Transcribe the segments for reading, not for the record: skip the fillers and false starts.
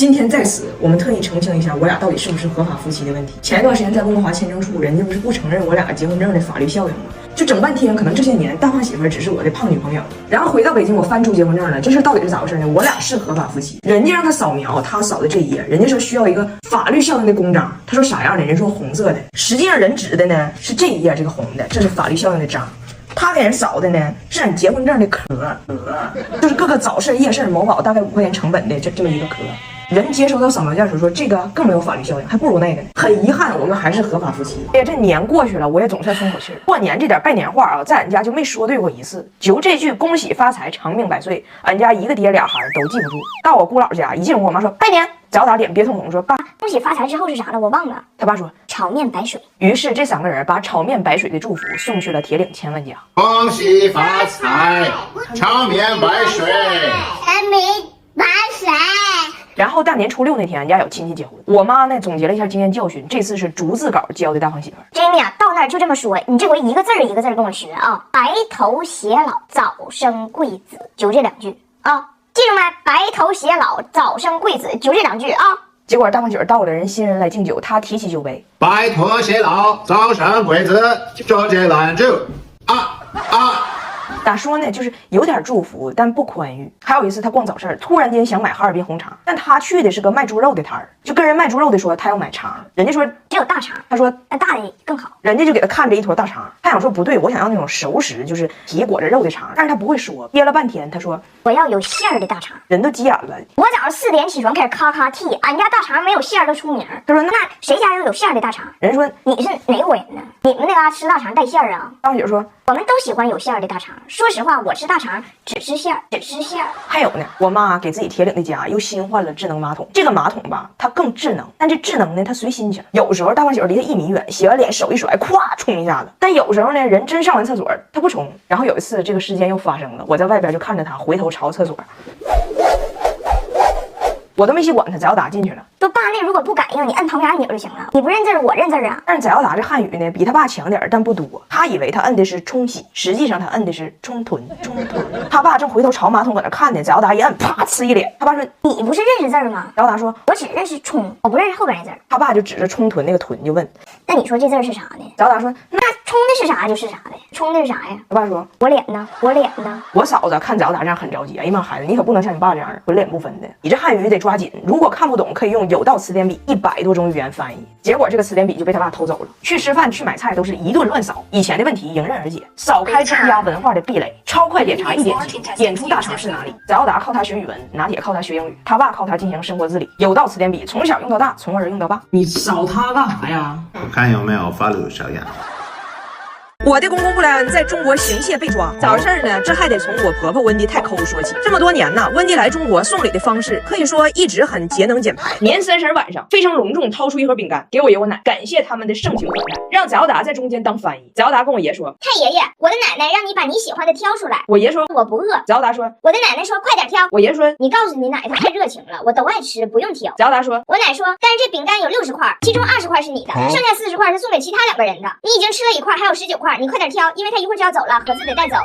今天在此，我们特意澄清一下，我俩到底是不是合法夫妻的问题。前一段时间在温哥华签证处，人家不是不承认我俩结婚证的法律效应吗？就整半天，可能这些年大胖媳妇只是我的胖女朋友。然后回到北京，我翻出结婚证了，这事到底是咋回事呢？我俩是合法夫妻，人家让他扫描，他扫的这一页，人家说需要一个法律效应的公章，他说啥样的？人说红色的，实际上人指的呢是这一页这个红的，这是法律效应的章。他给人扫的呢是你结婚证的壳，就是各个早市、夜市、某宝大概5块钱成本的这么一个壳。人接收到扫描件时说这个更没有法律效应，还不如那个呢。很遗憾，我们还是合法夫妻。哎呀，这年过去了，我也总算松口气儿。过年这点拜年话啊，在俺家就没说对过一次。就这句恭喜发财、长命百岁，俺家一个爹俩孩都记不住。到我姑姥家一进屋，我妈说拜年，早打脸憋通红说爸，恭喜发财之后是啥了？我忘了。他爸说炒面白水。于是这3个人把炒面白水的祝福送去了铁岭千万家。恭喜发财，炒面白水，全民白水。然后大年初6那天，俺家有亲戚结婚，我妈呢总结了一下经验教训，这次是逐字稿教的大胖媳妇。Jamie 啊，到那儿就这么说，你这回一个字儿一个字儿跟我学啊。白头偕老，早生贵子，就这2句啊，记住没？白头偕老，早生贵子，就这2句啊。结果大胖媳妇到了，人新人来敬酒，她提起酒杯，白头偕老，早生贵子，就这2句啊。咋说呢，就是有点祝福，但不宽裕。还有一次，他逛早市，突然间想买哈尔滨红肠，但他去的是个卖猪肉的摊儿，就跟人卖猪肉的说他要买肠，人家说只有大肠，他说那大的更好，人家就给他看着一坨大肠，他想说不对，我想要那种熟食，就是皮裹着肉的肠，但是他不会说，憋了半天，他说我要有馅儿的大肠。人都急眼了，我早上4点起床开始咔咔剔，俺家大肠没有馅儿都出名。他说那谁家又有馅儿的大肠？人说你是哪国人呢？你们那嘎吃大肠带馅儿啊？大胖媳妇说我们都喜欢有馅儿的大肠。说实话，我吃大肠只吃馅儿，只吃馅儿。还有呢，我妈给自己铁岭的家又新换了智能马桶，这个马桶吧，它更智能，但这智能呢，它随心情。有时候大胖媳妇离她1米远，洗完脸手一甩，咵冲一下子。但有时候呢，人真上完厕所，她不冲。然后有一次，这个事件又发生了，我在外边就看着她回头朝厕所。我都没细管他，翟耀达进去了。说爸，那如果不感应，你摁旁边按钮就行了。你不认字儿，我认字儿啊。但是翟耀达这汉语呢，比他爸强点，但不多。他以为他摁的是冲洗，实际上他摁的是冲臀。他爸正回头朝马桶搁那看呢，翟耀达一摁，啪呲一脸。他爸说：“你不是认识字儿吗？”翟耀达说：“我只认识冲，我不认识后边那字儿。”他爸就指着冲臀那个臀就问：“那你说这字儿是啥呢？”翟耀达说：“那冲的是啥就是啥呗，冲的是啥呀？”他爸说：“我脸呢？我脸呢？”我嫂子看翟耀达这样很着急，哎呀妈，孩子，你可不能像你爸这样浑脸不分的，你这汉语得抓紧。如果看不懂，可以用有道词典笔100多种语言翻译。结果这个词典笔就被他爸偷走了。去吃饭去买菜都是一顿乱扫，以前的问题迎刃而解，扫开中亚文化的壁垒，超快点查1点击，点出大肠是哪里。翟耀达靠他学语文，拿铁靠他学英语，他爸靠他进行生活自理。有道词典笔从小用到大，从儿用到爸。你扫他干啥呀？我看有没有法律效应。我的公公布莱恩在中国行窃被抓，咋回事呢？这还得从我婆婆温迪太抠说起。这么多年呢，温迪来中国送礼的方式可以说一直很节能减排。年30晚上，非常隆重掏出一盒饼干给我爷我奶，感谢他们的盛情款待，让翟耀达在中间当翻译。翟耀达跟我爷说：“太爷爷，我的奶奶让你把你喜欢的挑出来。”我爷说：“我不饿。”翟耀达说：“我的奶奶说快点挑。”我爷说：“你告诉你奶，她太热情了，我都爱吃，不用挑。”翟耀达说：“我奶说，但是这饼干有60块，其中20块是你的，剩下40块是送给其他2个人的。你已经吃了1块，还有19块，你快点挑，因为他一会儿就要走了，盒子得带走。”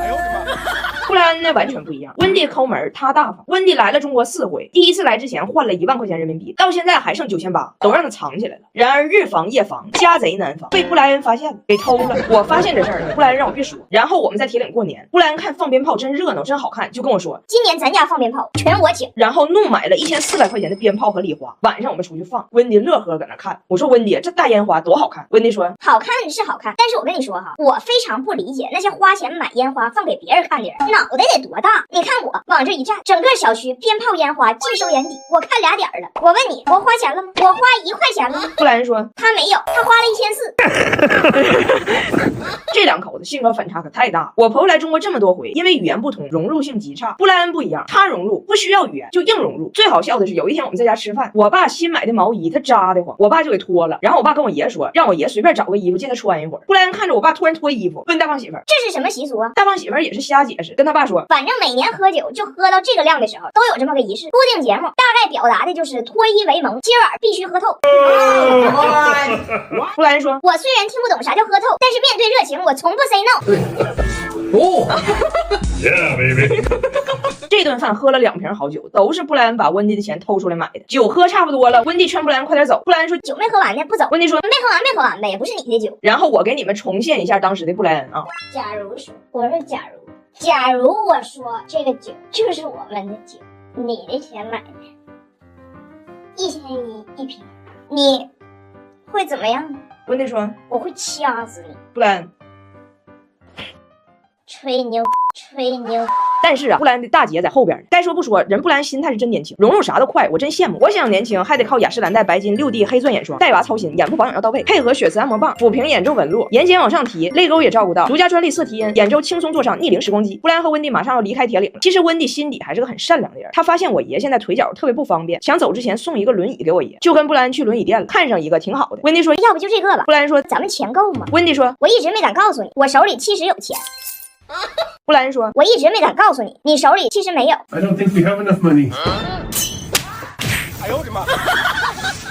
哎呦我的妈！布莱恩呢完全不一样，温迪抠门，他大方。温迪来了中国4回，第一次来之前换了1万块钱人民币，到现在还剩9800，都让他藏起来了。然而日防夜防，家贼难防，被布莱恩发现了，给偷了。我发现这事儿了，布莱恩让我别说。然后我们在铁岭过年，布莱恩看放鞭炮真热闹，真好看，就跟我说今年咱家放鞭炮全我请，然后怒买了1400块钱的鞭炮和礼花。晚上我们出去放，温迪乐呵搁那看。我说温迪，这大烟花多好看。温迪说好看是好看，但是我跟你说哈，我非常不理解那些花钱买烟花放给别人看的人脑袋得多大。你看我往这一站，整个小区鞭炮烟花尽收眼底，我看俩点了。我问你，我花钱了吗？我花1块钱了吗？布莱恩说他没有，他花了1400。这2口子性格反差可太大。我婆婆来中国这么多回，因为语言不通，融入性极差。布莱恩不一样，他融入不需要语言就硬融入。最好笑的是有一天我们在家吃饭，我爸新买的毛衣他扎得慌，我爸就给脱了。然后我爸跟我爷说，让我爷随便找个衣服借他穿一会儿。布莱恩看着我爸突然脱衣服，问大胖媳妇儿这是什么习俗啊？大胖媳妇儿也是瞎解释，跟他爸说反正每年喝酒就喝到这个量的时候，都有这么个仪式，固定节目，大概表达的就是脱衣为盟，今晚必须喝透。布莱恩说我虽然听不懂啥叫喝透，但是面对热情，我从不 say no。哦，Yeah baby。这顿饭喝了2瓶好酒，都是布莱恩把温蒂的钱偷出来买的。酒喝差不多了，温蒂劝布莱恩快点走。布莱恩说酒没喝完呢，不走。温蒂说没喝完呗，不是你的酒。然后我给你们重现一下当时的布莱恩啊。假如说，我说假如我说这个酒就是我们的酒，你的钱买的，1100一瓶，你会怎么样呢？温蒂说我会掐死你。布莱恩吹牛。但是啊，布莱恩的大姐在后边。该说不说，人布莱恩心态是真年轻，融入啥都快，我真羡慕。我想年轻还得靠雅诗兰黛白金6D 黑钻眼霜，带娃操心，眼部保养要到位，配合血丝按摩棒抚平眼周纹路，眼睑往上提，泪沟也照顾到，独家专利色提因，眼周轻松坐上逆龄时光机。布莱恩和温蒂马上要离开铁岭了。其实温蒂心底还是个很善良的人，他发现我爷现在腿脚特别不方便，想走之前送一个轮椅给我爷，就跟布莱恩去轮椅店了，看上一个挺好的。温蒂说要不就这个吧。布莱恩说咱们钱够吗？温蒂说我一直没敢告诉你，我手里其实有钱。布莱恩说我一直没敢告诉你，你手里其实没有。 I don't think we have enough money。哎呦我的妈！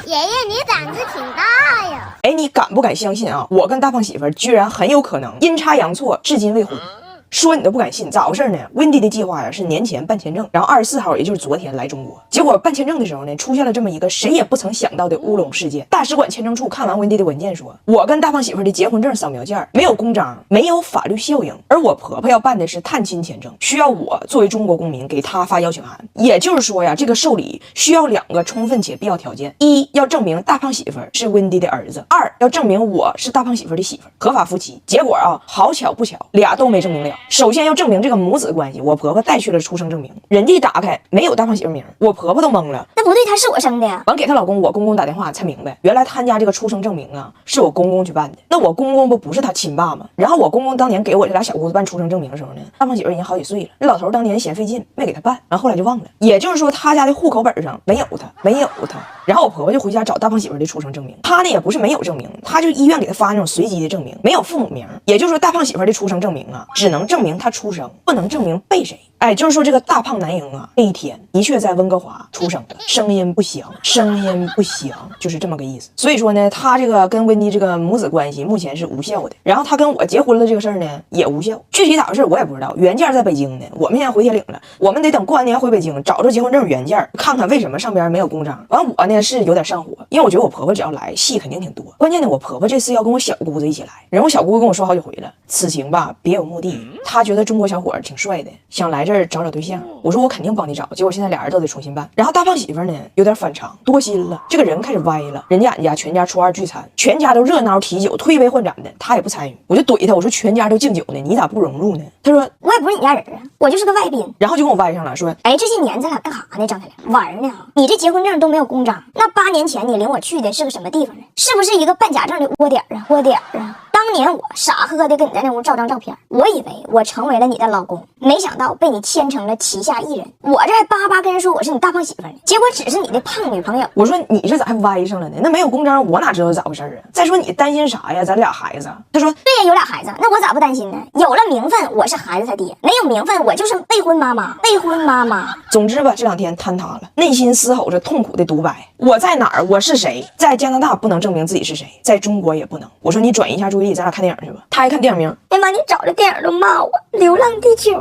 爷爷你胆子挺大呀。哎，你敢不敢相信啊？我跟大胖媳妇居然很有可能阴差阳错，至今未婚。说你都不敢信，咋回事呢？温蒂的计划呀是年前办签证，然后24号，也就是昨天来中国。结果办签证的时候呢，出现了这么一个谁也不曾想到的乌龙事件。大使馆签证处看完温蒂的文件说，我跟大胖媳妇的结婚证扫描件没有公章，没有法律效应，而我婆婆要办的是探亲签证，需要我作为中国公民给她发邀请函。也就是说呀，这个受理需要2个充分且必要条件：一要证明大胖媳妇是温蒂的儿子；二要证明我是大胖媳妇的媳妇，合法夫妻。结果啊，好巧不巧，俩都没证明了。首先要证明这个母子关系，我婆婆带去了出生证明，人家一打开没有大胖媳妇名，我婆婆都懵了。那不对，她是我生的呀。完给她老公我公公打电话才明白，原来她家这个出生证明啊是我公公去办的。那我公公不是他亲爸吗？然后我公公当年给我这俩小姑子办出生证明的时候呢，大胖媳妇已经好几岁了，那老头当年嫌费劲没给他办，然后后来就忘了。也就是说他家的户口本上没有他。然后我婆婆就回家找大胖媳妇的出生证明，他呢也不是没有证明，他就医院给他发那种随机的证明，没有父母名。也就是说大胖媳妇的出生证明啊只能证明他出生，不能证明被谁。哎，就是说这个大胖男婴啊那一天的确在温哥华出生的，声音不详，就是这么个意思。所以说呢，他这个跟温蒂这个母子关系目前是无效的，然后他跟我结婚了这个事儿呢也无效。具体咋回事我也不知道，原件在北京呢，我们现在回铁岭了，我们得等过完年回北京找着结婚证原件，看看为什么上边没有公章。完我呢是有点上火，因为我觉得我婆婆只要来戏肯定挺多，关键呢我婆婆这次要跟我小姑子一起来，然后我小姑子跟我说好几回了，此行吧别有目的，她觉得中国小伙挺帅的，想来这儿找对象。我说我肯定帮你找，结果现在俩人都得重新办。然后大胖媳妇呢有点反常，多心了，这个人开始歪了。人家俺家全家初2聚餐，全家都热闹提酒推杯换盏的，他也不参与。我就怼他，我说全家都敬酒呢，你咋不融入呢？他说我也不是你家人啊，我就是个外宾。然后就跟我歪上了，说哎，这些年咱俩干啥呢？张太良玩呢？你这结婚证都没有公章，那8年前你领我去的是个什么地方呢？是不是一个办假证的窝点啊？当年我傻呵呵的跟你在那屋照张照片，我以为我成为了你的老公，没想到被你牵成了旗下艺人。我这还巴巴跟人说我是你大胖媳妇呢，结果只是你的胖女朋友。我说你这咋还歪上了呢？那没有公章我哪知道咋回事啊？再说你担心啥呀？咱俩孩子。他说对呀，有俩孩子，那我咋不担心呢？有了名分我是孩子他爹，没有名分我就是未婚妈妈。总之吧，这2天坍塌了，内心嘶吼着痛苦的独白。我在哪儿？我是谁？在加拿大不能证明自己是谁，在中国也不能。我说你转移一下注意力，咱俩看电影去吧。他爱看电影名，哎妈，你找的电影都骂我，流浪地球。